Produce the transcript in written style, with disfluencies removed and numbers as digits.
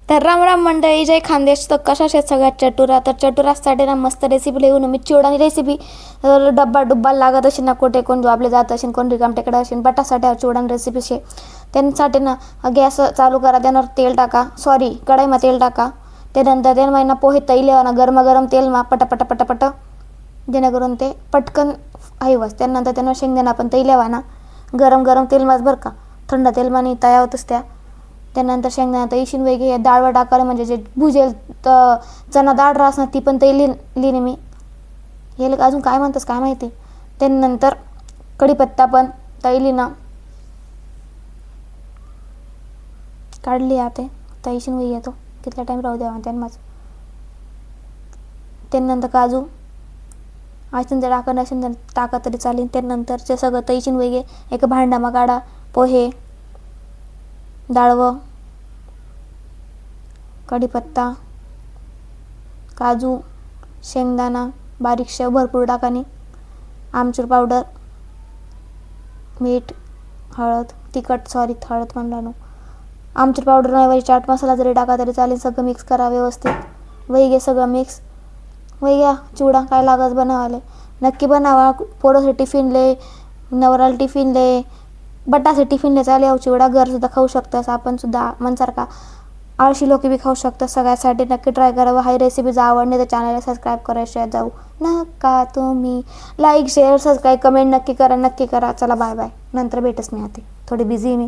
तर राम राम मंडळी, जय खानदेश. तर कशा आहेत सगळ्यात चटुरा. तर चटुरासाठी ना मस्त रेसिपी लिहून मी चिवडानी रेसिपी डब्बा डुब्बा लागत असेल ना, कुठे कोण जॉबले जात असेल, कोण रिकामटेकडे असेल, बटासाठी चिवडानी रेसिपी शे. त्यांसाठी ना गॅस चालू करा, त्यावर तेल टाका, सॉरी कढईमा तेल टाका. त्यानंतर त्या महिना पोहे तैलेवा ना गरम तेल मा पटापट पटापट, जेणेकरून ते पटकन हईवस. त्यानंतर त्यांना शेंगदाणा पण तैलेवा ना गरम तेल मास बरं का, थंड तेल मानी तया होतच त्या. त्यानंतर शेंगदाणा तैशीन वेगळी डाळवर टाकायला, म्हणजे जे भुजेल तर चणा डाळ रास ना ती पण लिहिणे मी. हे अजून काय म्हणतस काय माहिती. त्यानंतर कढीपत्ता पण तैली ना काढली आते तैशीन वेगळी येतो कितला टाईम राहू द्यावा त्यांनाच. त्यानंतर काजू असेल तर टाका, नसेल तर टाका तरी चालेल. त्यानंतरचे सगळं तैशीन वेगळे एक भांडामा काढा. पोहे, डाळवं, कढीपत्ता, काजू, शेंगदाणा बारीक शेव भरपूर टाकानी, आमचूर पावडर, मीठ, हळद, तिखट सॉरी हळद म्हणलं, आमचूर पावडर नाही, चाट मसाला जरी टाका तरी चालेल. सगळं मिक्स करा व्यवस्थित. वही सगळं मिक्स वही घ्या. चिवडा काय लागत बनवाले नक्की बनवा. पोरासाठी टिफिनले, नवराला टिफिनले, बटाचे टिफिनले चालेल. चिवडा घरसुद्धा खाऊ शकतास आपण सुद्धा, मनसारखा आळशी लोक बी खाऊ शकतात. सगळ्यासाठी नक्की ट्राय करावं. हाई रेसिपी जर आवडली तर चॅनलला सबस्क्राईब करायला जाऊ नका तुम्ही. लाईक शेअर सबस्क्राईब कमेंट नक्की करा. चला बाय बाय. नंतर भेटच मी आता थोडी बिझी मी.